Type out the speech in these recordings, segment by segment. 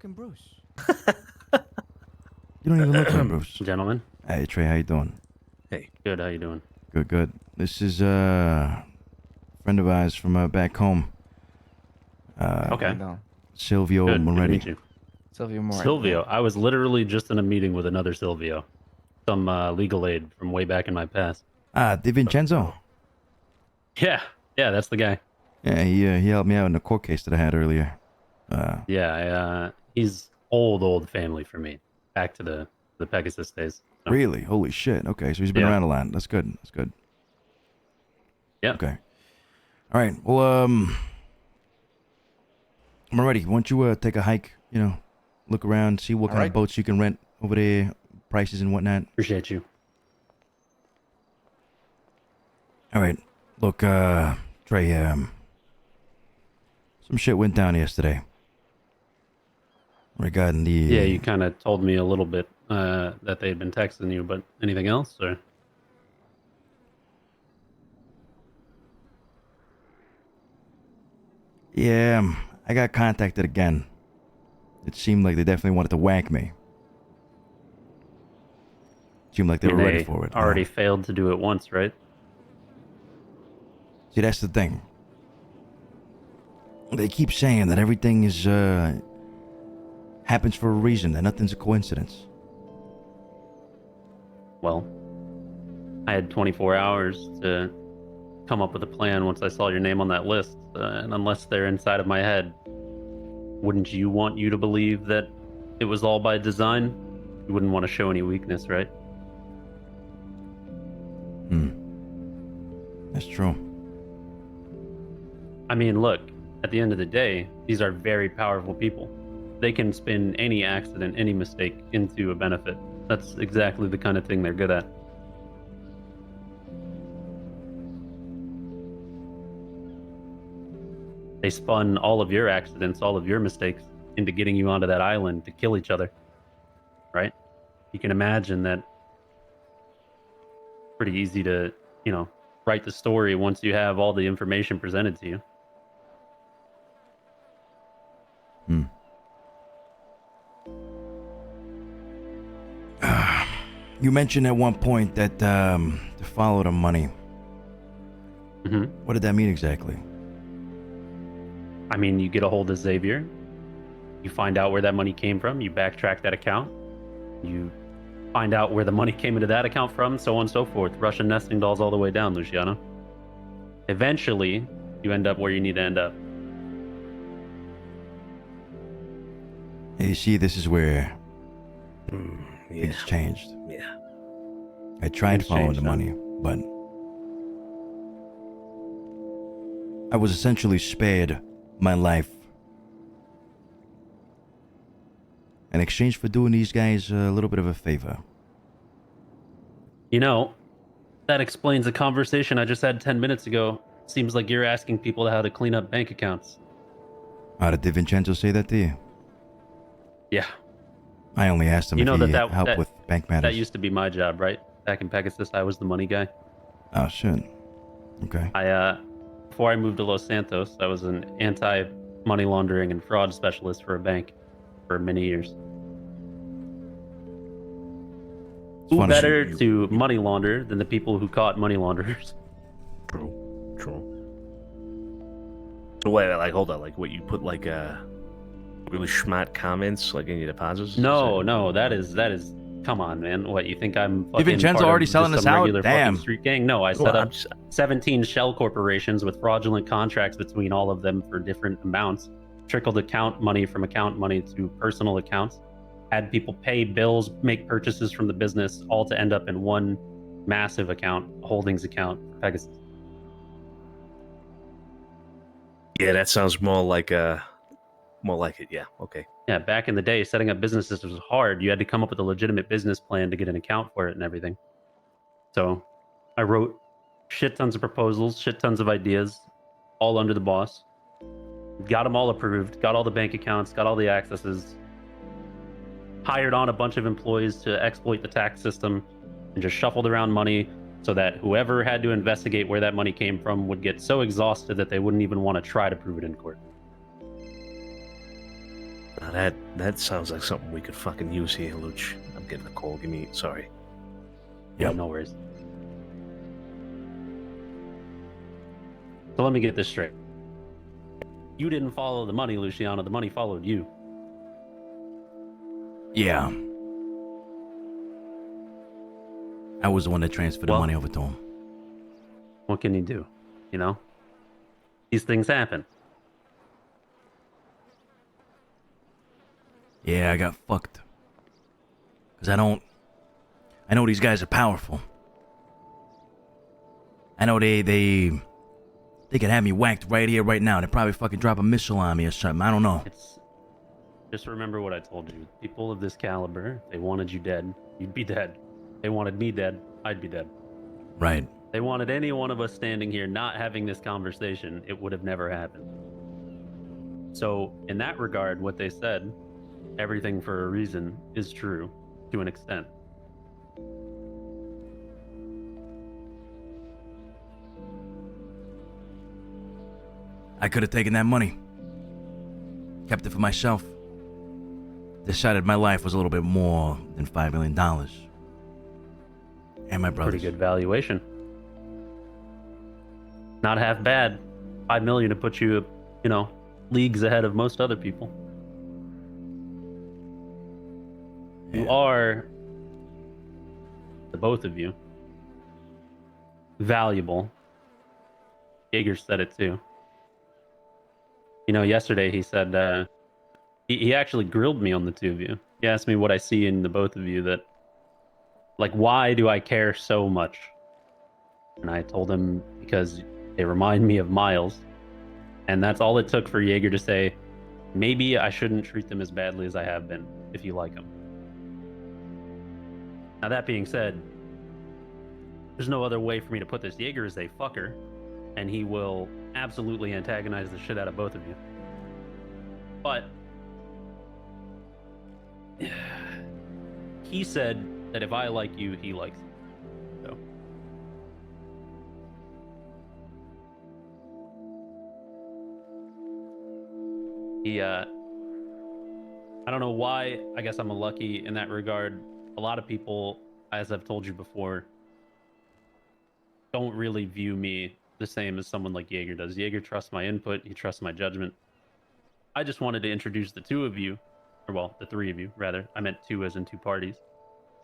Fucking Bruce. You don't even look like Bruce. Gentlemen. Hey Trey, how you doing? Hey. Good, how you doing? Good, good. This is a friend of ours from back home. Okay. Silvio Good, good to Moretti. meet you. Silvio Moretti. Silvio. I was literally just in a meeting with another Silvio. Some legal aid from way back in my past. DiCenzo. Yeah, that's the guy. Yeah, he helped me out in the court case that I had earlier. He's old family for me. Back to the Pegasus days. So, Really? Holy shit. Okay, so he's been around a lot. That's good. That's good. Yeah. Okay. All right. Well, Moretti, why don't you take a hike? You know, look around, see what kind of boats you can rent over there, prices and whatnot. Appreciate you. All right. Look, Trey, some shit went down yesterday regarding the... Yeah, you kind of told me a little bit that they had been texting you, but anything else, or? Yeah, I got contacted again. It seemed like they definitely wanted to whack me. Seemed like they were ready for it. Already failed to do it once, right? See, that's the thing. They keep saying that everything is, happens for a reason, that nothing's a coincidence. Well, I had 24 hours to come up with a plan once I saw your name on that list, and unless they're inside of my head, wouldn't you want you to believe that it was all by design? You wouldn't want to show any weakness, right? That's true. I mean, look, at the end of the day, these are very powerful people. They can spin any accident, any mistake into a benefit. That's exactly the kind of thing they're good at. They spun all of your accidents, all of your mistakes, into getting you onto that island to kill each other. Right? You can imagine that pretty easy to, write the story once you have all the information presented to you. You mentioned at one point that, to follow the money. Mm-hmm. What did that mean exactly? I mean, you get a hold of Xavier, you find out where that money came from, you backtrack that account, you find out where the money came into that account from, so on and so forth. Russian nesting dolls all the way down, Luciano. Eventually, you end up where you need to end up. You see, this is where things changed. Yeah. I tried Things following changed, the money, but I was essentially spared my life in exchange for doing these guys a little bit of a favor. That explains a conversation I just had 10 minutes ago. Seems like you're asking people how to clean up bank accounts. How did DiCenzo say that to you? Yeah. I only asked him if he helped with bank matters. That used to be my job, right? Back in Pegasus, I was the money guy. Oh, shit. Okay. Before I moved to Los Santos, I was an anti-money laundering and fraud specialist for a bank for many years. Who better to money launder than the people who caught money launderers? True. So wait, hold on, what you put really schmat comments in your deposits? No, that is. Come on, man. What, you think I'm fucking DiCenzo part already of selling just us some out? regular Damn. fucking street gang? No, I set up 17 shell corporations with fraudulent contracts between all of them for different amounts. Trickled account money from account money to personal accounts. Had people pay bills, make purchases from the business, all to end up in one massive account, holdings account for Pegasus. Yeah, that sounds more like it. Yeah, okay. Yeah, back in the day, setting up businesses was hard. You had to come up with a legitimate business plan to get an account for it and everything. So I wrote shit tons of proposals, shit tons of ideas, all under the boss. Got them all approved, got all the bank accounts, got all the accesses. Hired on a bunch of employees to exploit the tax system and just shuffled around money so that whoever had to investigate where that money came from would get so exhausted that they wouldn't even want to try to prove it in court. Now that sounds like something we could fucking use here, Luch. I'm getting a call. Sorry. Yeah, no worries. So let me get this straight. You didn't follow the money, Luciano. The money followed you. Yeah. I was the one that transferred the money over to him. What can you do? You know? These things happen. Yeah, I got fucked. Because I know these guys are powerful. I know they could have me whacked right here, right now. They'd probably fucking drop a missile on me or something. I don't know. Just remember what I told you. People of this caliber, they wanted you dead, you'd be dead. They wanted me dead, I'd be dead. Right. They wanted any one of us standing here not having this conversation, it would have never happened. So, in that regard, what they said, everything for a reason, is true to an extent. I could have taken that money. Kept it for myself. Decided my life was a little bit more than $5 million. And my brother's. Pretty good valuation. Not half bad. $5 million to put you, leagues ahead of most other people. Yeah. You are, the both of you, valuable. Yeager said it too. Yesterday he said, he actually grilled me on the two of you. He asked me what I see in the both of you that, like, why do I care so much? And I told him because they remind me of Miles. And that's all it took for Yeager to say, maybe I shouldn't treat them as badly as I have been, if you like them. Now, that being said, there's no other way for me to put this. Yeager is a fucker, and he will absolutely antagonize the shit out of both of you. But he said that if I like you, he likes you. So he I don't know why. I guess I'm lucky in that regard. A lot of people, as I've told you before, don't really view me the same as someone like Yeager does. Yeager trusts my input. He trusts my judgment. I just wanted to introduce the two of you, or well, the three of you, rather. I meant two as in two parties.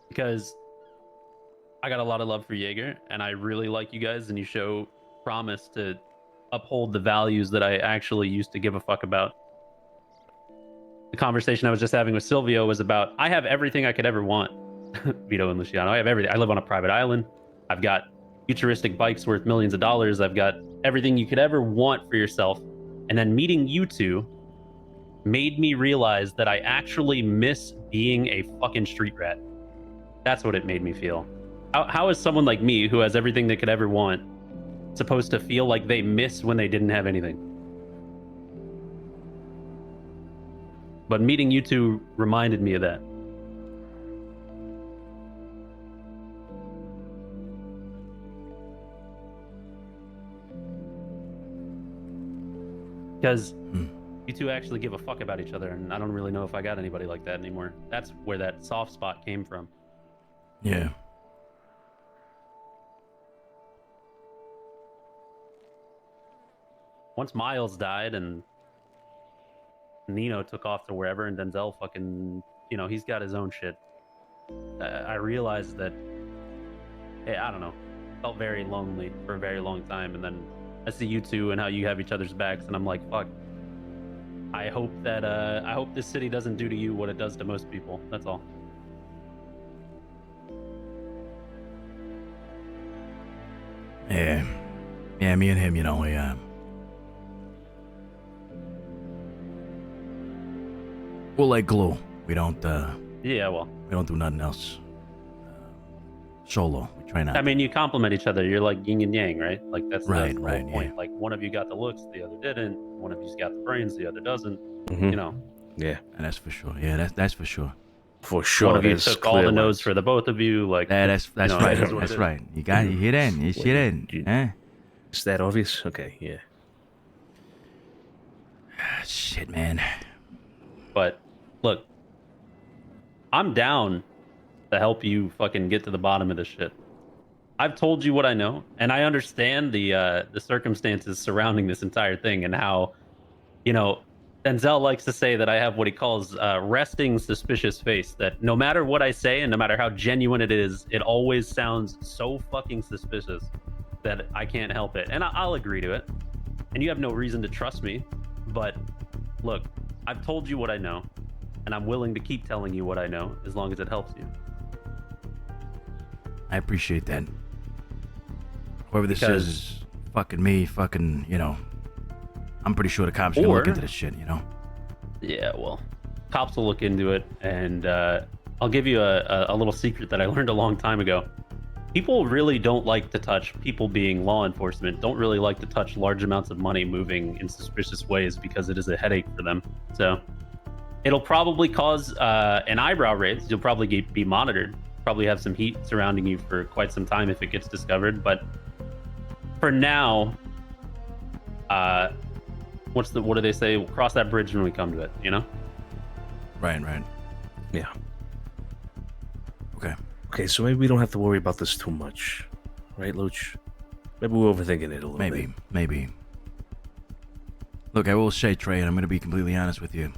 Because I got a lot of love for Yeager, and I really like you guys, and you show promise to uphold the values that I actually used to give a fuck about. The conversation I was just having with Silvio was about, I have everything I could ever want. Vito and Luciano, I have everything. I live on a private island. I've got futuristic bikes worth millions of dollars. I've got everything you could ever want for yourself. And then meeting you two made me realize that I actually miss being a fucking street rat. That's what it made me feel. How is someone like me, who has everything they could ever want, supposed to feel like they miss when they didn't have anything? But meeting you two reminded me of that. Because you two actually give a fuck about each other, and I don't really know if I got anybody like that anymore. That's where that soft spot came from. Yeah. Once Miles died and Nino took off to wherever, and Denzel fucking, he's got his own shit, I realized that, hey, I don't know, felt very lonely for a very long time. And then I see you two and how you have each other's backs, and I'm like, fuck. I hope this city doesn't do to you what it does to most people. That's all. Yeah, me and him, we're like glue. We don't. Yeah, well, we don't do nothing else. Solo. We try not. I mean, you complement each other. You're like yin and yang, right? Like that's the whole point. Yeah. Like one of you got the looks, the other didn't. One of you's got the brains, the other doesn't. Mm-hmm. Yeah, and that's for sure. Yeah, that's for sure. For sure. One of you took all the nodes for the both of you. Like that's right. That's right. You hear that? You see that? Is that obvious? Okay, yeah. Shit, man. But look, I'm down to help you fucking get to the bottom of this shit. I've told you what I know, and I understand the circumstances surrounding this entire thing and how, you know, Denzel likes to say that I have what he calls resting suspicious face. That no matter what I say and no matter how genuine it is, it always sounds so fucking suspicious that I can't help it. And I'll agree to it. And you have no reason to trust me. But look, I've told you what I know, and I'm willing to keep telling you what I know as long as it helps you. I appreciate that. Whoever this is fucking me, fucking, you know, I'm pretty sure the cops are gonna look into this shit, you know? Yeah, well, cops will look into it, and I'll give you a little secret that I learned a long time ago. People really don't like to touch, people being law enforcement, don't really like to touch large amounts of money moving in suspicious ways because it is a headache for them. So it'll probably cause an eyebrow raise. You'll probably be monitored, probably have some heat surrounding you for quite some time if it gets discovered. But for now, what do they say? We'll cross that bridge when we come to it, you know? Right. Yeah. Okay. Okay, so maybe we don't have to worry about this too much. Right, Luch? Maybe we're overthinking it a little bit. Maybe. Look, I will say, Trey, and I'm going to be completely honest with you.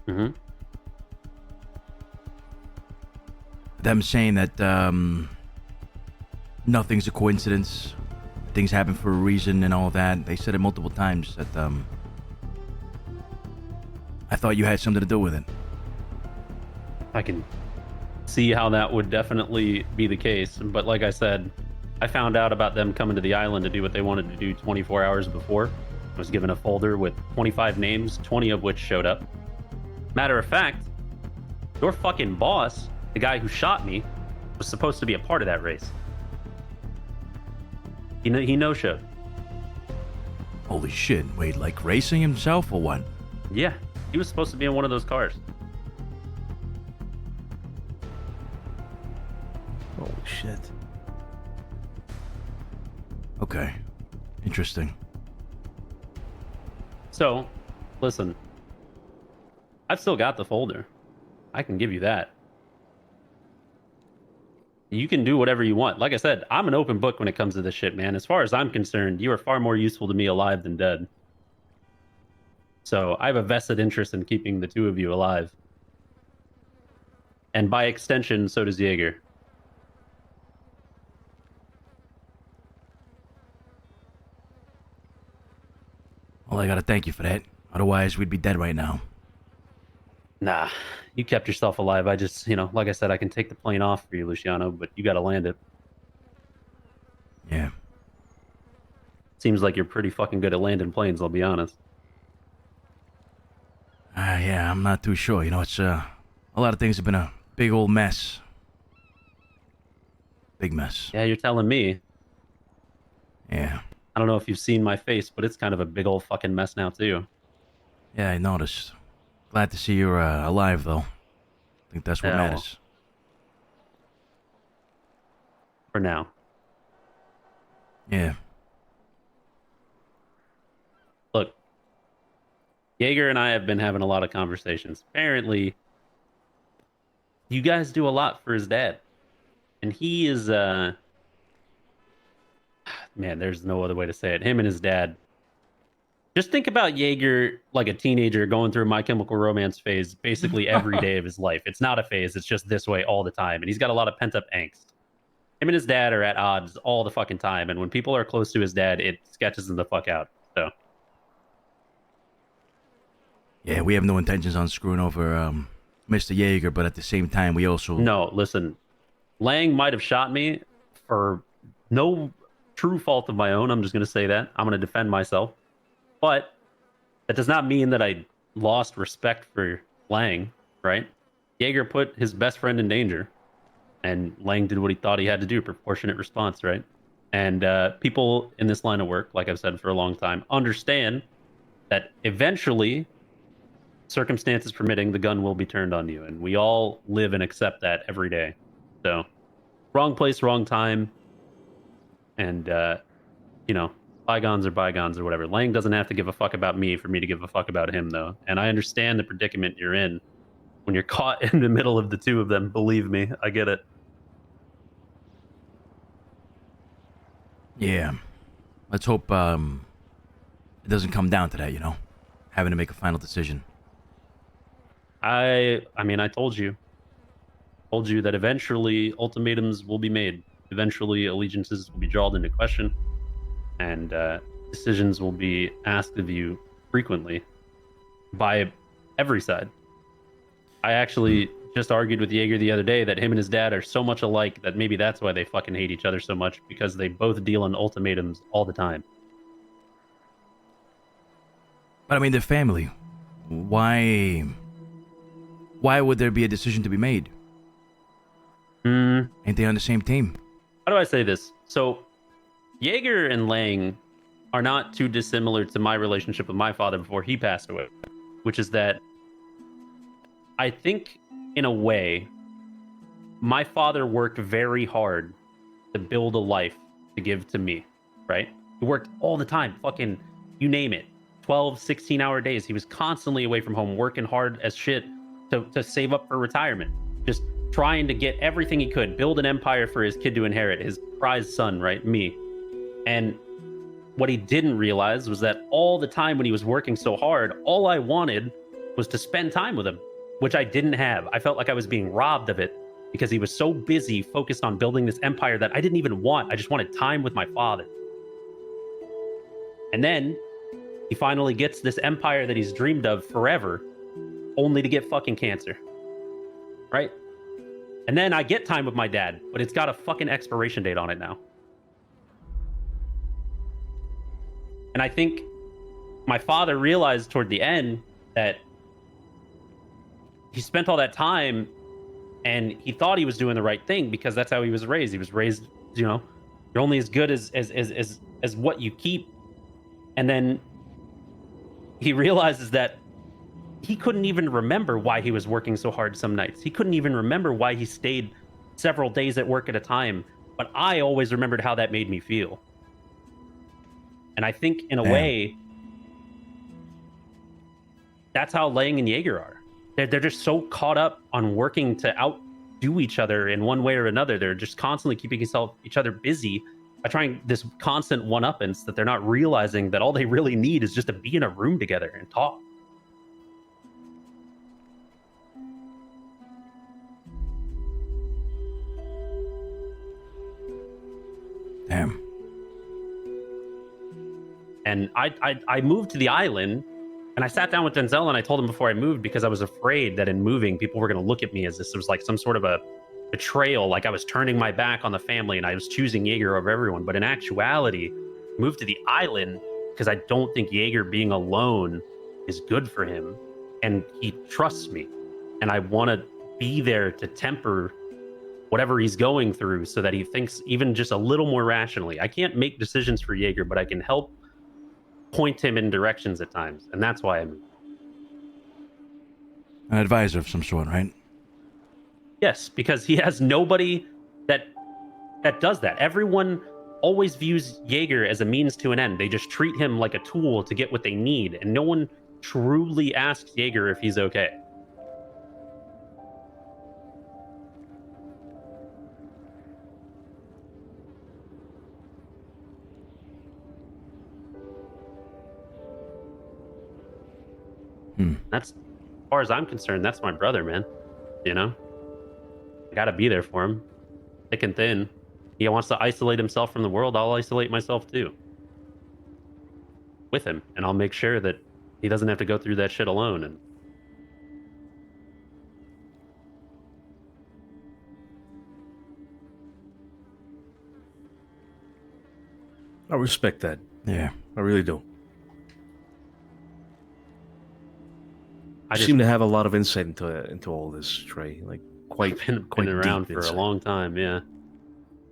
Mm-hmm. Them saying that nothing's a coincidence, things happen for a reason and all that. They said it multiple times that I thought you had something to do with it. I can see how that would definitely be the case. But like I said, I found out about them coming to the island to do what they wanted to do 24 hours before. I was given a folder with 25 names, 20 of which showed up. Matter of fact, your fucking boss, the guy who shot me, was supposed to be a part of that race. He no-showed. Holy shit. Wait, like racing himself or what? Yeah, he was supposed to be in one of those cars. Holy shit. Okay. Interesting. So, listen. I've still got the folder. I can give you that. You can do whatever you want. Like I said, I'm an open book when it comes to this shit, man. As far as I'm concerned, you are far more useful to me alive than dead. So I have a vested interest in keeping the two of you alive. And by extension, so does Yeager. Well, I gotta thank you for that. Otherwise, we'd be dead right now. Nah, you kept yourself alive. I just, like I said, I can take the plane off for you, Luciano, but you gotta land it. Yeah. Seems like you're pretty fucking good at landing planes, I'll be honest. Yeah, I'm not too sure. It's a lot of things have been a big old mess. Big mess. Yeah, you're telling me. Yeah. I don't know if you've seen my face, but it's kind of a big old fucking mess now, too. Yeah, I noticed. Glad to see you're alive, though. I think that's what matters. For now. Yeah. Look, Yeager and I have been having a lot of conversations. Apparently, you guys do a lot for his dad. And he is, man, there's no other way to say it. Him and his dad. Just think about Yeager like a teenager going through My Chemical Romance phase basically every day of his life. It's not a phase. It's just this way all the time. And he's got a lot of pent-up angst. Him and his dad are at odds all the fucking time. And when people are close to his dad, it sketches him the fuck out. So. Yeah, we have no intentions on screwing over Mr. Yeager, but at the same time, we also... No, listen. Lang might have shot me for no true fault of my own. I'm just going to say that. I'm going to defend myself. But that does not mean that I lost respect for Lang, right? Yeager put his best friend in danger, and Lang did what he thought he had to do, proportionate response, right? And people in this line of work, like I've said for a long time, understand that eventually, circumstances permitting, the gun will be turned on you. And we all live and accept that every day. So, wrong place, wrong time. And, bygones are bygones or whatever. Lang doesn't have to give a fuck about me for me to give a fuck about him, though. And I understand the predicament you're in. when you're caught in the middle of the two of them. Believe me, I get it. Yeah. Let's hope it doesn't come down to that, you know? Having to make a final decision. I mean, I told you that eventually ultimatums will be made. Eventually allegiances will be drawn into question, and decisions will be asked of you frequently by every side. I actually just argued with Yeager the other day that him and his dad are so much alike that maybe that's why they fucking hate each other so much, because they both deal in ultimatums all the time. But I mean, they're family. Why would there be a decision to be made? Ain't they on the same team? How do I say this? So, Yeager and Lang are not too dissimilar to my relationship with my father before he passed away, which is that I think, in a way, my father worked very hard to build a life to give to me, right? He worked all the time, fucking, you name it, 12, 16-hour days. He was constantly away from home, working hard as shit to save up for retirement. Just trying to get everything he could, build an empire for his kid to inherit, his prized son, right? Me. And what he didn't realize was that all the time when he was working so hard, all I wanted was to spend time with him, which I didn't have. I felt like I was being robbed of it because he was so busy focused on building this empire that I didn't even want. I just wanted time with my father. And then he finally gets this empire that he's dreamed of forever, only to get fucking cancer. Right? And then I get time with my dad, but it's got a fucking expiration date on it now. And I think my father realized toward the end that he spent all that time and he thought he was doing the right thing because that's how he was raised. He was raised, you know, you're only as good as what you keep. And then he realizes that he couldn't even remember why he was working so hard some nights. He couldn't even remember why he stayed several days at work at a time. But I always remembered how that made me feel. And I think, in a way, that's how Lang and Yeager are. They're just so caught up on working to outdo each other in one way or another. They're just constantly keeping each other busy by trying this constant one-uppance that they're not realizing that all they really need is just to be in a room together and talk. Damn. And I moved to the island, and I sat down with Denzel and I told him before I moved, because I was afraid that in moving, people were going to look at me as this was like some sort of a betrayal, like I was turning my back on the family and I was choosing Yeager over everyone. But in actuality, I moved to the island because I don't think Yeager being alone is good for him. And he trusts me. And I want to be there to temper whatever he's going through so that he thinks even just a little more rationally. I can't make decisions for Yeager, but I can help point him in directions at times. And that's why I'm... An advisor of some sort, right? Yes, because he has nobody that does that. Everyone always views Yeager as a means to an end. They just treat him like a tool to get what they need. And no one truly asks Yeager if he's okay. That's, as far as I'm concerned, that's my brother, man. You know? I gotta be there for him. Thick and thin. He wants to isolate himself from the world. I'll isolate myself too. With him. And I'll make sure that he doesn't have to go through that shit alone. And I respect that. Yeah. I really do. I You seem to have a lot of insight into all this, Trey. Like quite been around for insight. a long time, yeah.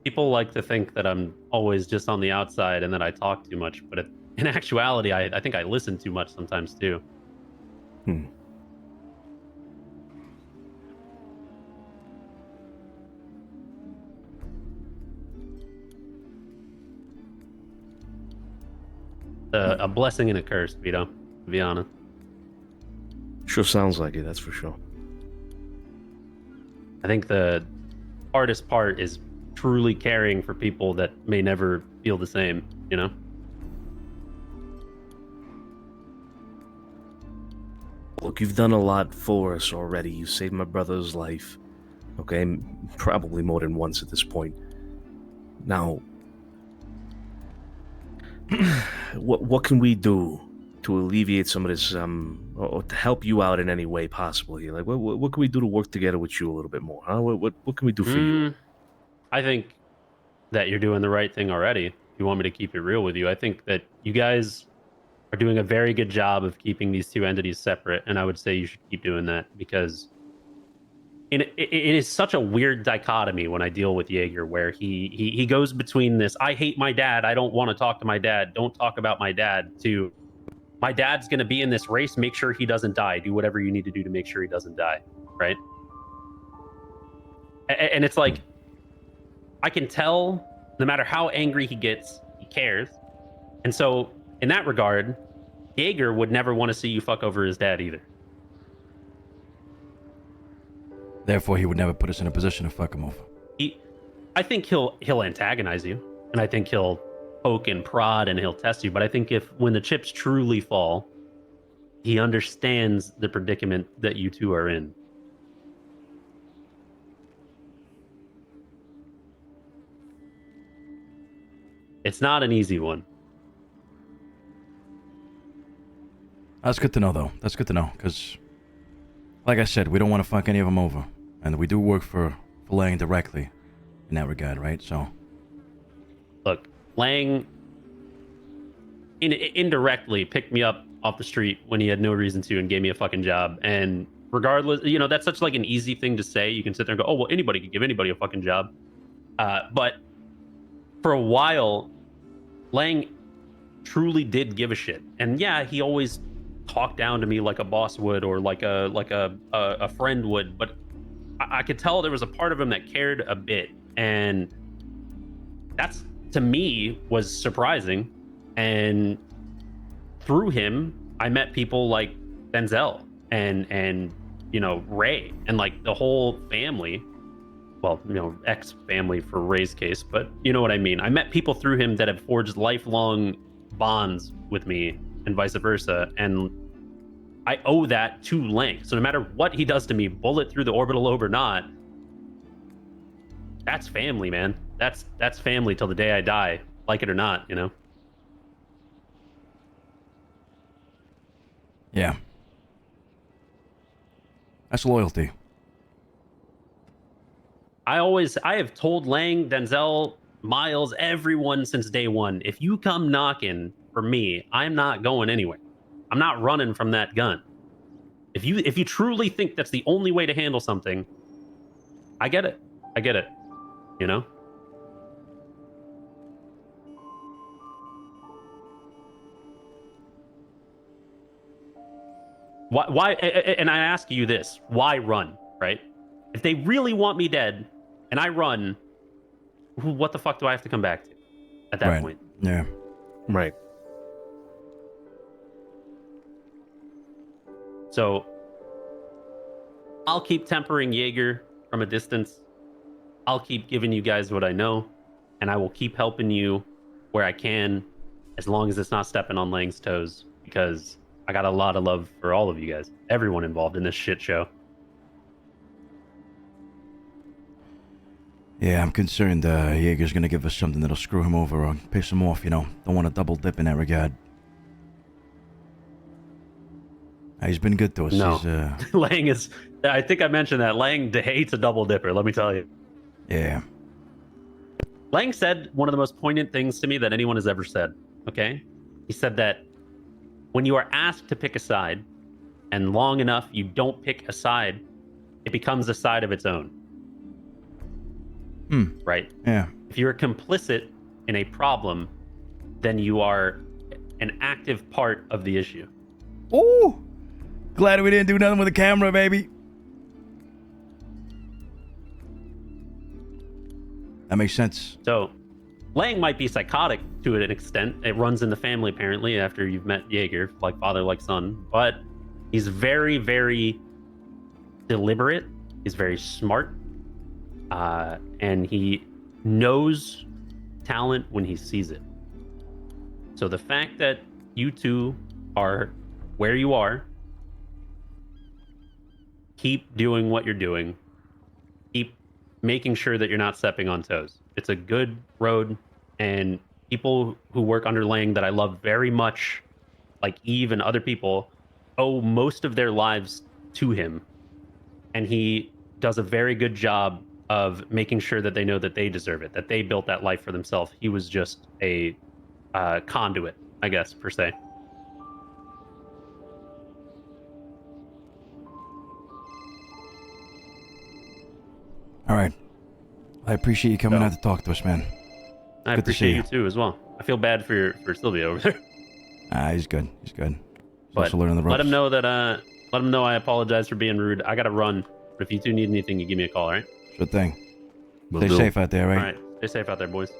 People like to think that I'm always just on the outside and that I talk too much, but in actuality, I think I listen too much sometimes too. A blessing and a curse, Vito, to be honest. Sure sounds like it, that's for sure. I think the hardest part is truly caring for people that may never feel the same, you know? Look, you've done a lot for us already. You saved my brother's life. Okay, probably more than once at this point. Now, what can we do to alleviate some of this, or to help you out in any way possible here? Like, what can we do to work together with you a little bit more? Huh? What can we do for you? I think that you're doing the right thing already. If you want me to keep it real with you, I think that you guys are doing a very good job of keeping these two entities separate, and I would say you should keep doing that because it is such a weird dichotomy when I deal with Yeager, where he goes between this "I hate my dad, I don't want to talk to my dad, don't talk about my dad" to "my dad's going to be in this race, make sure he doesn't die, do whatever you need to do to make sure he doesn't die," right? And it's like, I can tell no matter how angry he gets, he cares. And so in that regard, Yeager would never want to see you fuck over his dad either. Therefore, he would never put us in a position to fuck him over. I think he'll antagonize you, and I think he'll poke and prod and he'll test you. But I think when the chips truly fall, he understands the predicament that you two are in. It's not an easy one. That's good to know, though. That's good to know, because, like I said, we don't want to fuck any of them over. And we do work for Lang directly in that regard, right? So, look, Lang indirectly picked me up off the street when he had no reason to and gave me a fucking job. And regardless, you know, that's such like an easy thing to say. You can sit there and go, oh, well, anybody could give anybody a fucking job. But for a while, Lang truly did give a shit. And yeah, he always talked down to me like a boss would, or like a friend would, but I could tell there was a part of him that cared a bit, and that's, to me, was surprising. And through him, I met people like Denzel and you know, Ray, and like the whole family. Well, you know, ex-family for Ray's case, but you know what I mean. I met people through him that have forged lifelong bonds with me, and vice versa. And I owe that to Lang. So no matter what he does to me, bullet through the orbital lobe or not, that's family, man. That's family till the day I die, like it or not, you know? yeah. That's loyalty. I have told Lang, Denzel, Miles, everyone since day one, if you come knocking for me, I'm not going anywhere. I'm not running from that gun. If you truly think that's the only way to handle something, I get it. I get it. You know? Why and I ask you this, why run, right? If they really want me dead and I run, what the fuck do I have to come back to at that point? Yeah. Right. So I'll keep tempering Yeager from a distance. I'll keep giving you guys what I know, and I will keep helping you where I can, as long as it's not stepping on Lang's toes, because I got a lot of love for all of you guys, everyone involved in this shit show. Yeah, I'm concerned Yeager's gonna give us something that'll screw him over or piss him off, you know. Don't want to double dip in that regard. He's been good to us. No. Lang is, I think I mentioned that. Lang hates a double dipper, let me tell you. Yeah. Lang said one of the most poignant things to me that anyone has ever said, okay? He said that when you are asked to pick a side, and long enough you don't pick a side, it becomes a side of its own. Right? Yeah. If you're complicit in a problem, then you are an active part of the issue. Ooh! Glad we didn't do nothing with the camera, baby. That makes sense. So, Lang might be psychotic to an extent. It runs in the family, apparently, after you've met Yeager, like father, like son. But he's very, very deliberate. He's very smart. and he knows talent when he sees it. So the fact that you two are where you are, keep doing what you're doing. Keep making sure that you're not stepping on toes. It's a good road, and people who work under Lang that I love very much, like Eve and other people, owe most of their lives to him. And he does a very good job of making sure that they know that they deserve it, that they built that life for themselves. He was just a conduit, I guess, per se. All right. I appreciate you coming out to talk to us, man. I Good to see appreciate you too as well. I feel bad for Sylvia over there. He's good. He's good. He's But also learning the ropes. let him know that let him know I apologize for being rude. I gotta run. But if you two need anything, you give me a call, all right? Sure thing. Will Stay do. safe out there, right? All right. Stay safe out there, boys.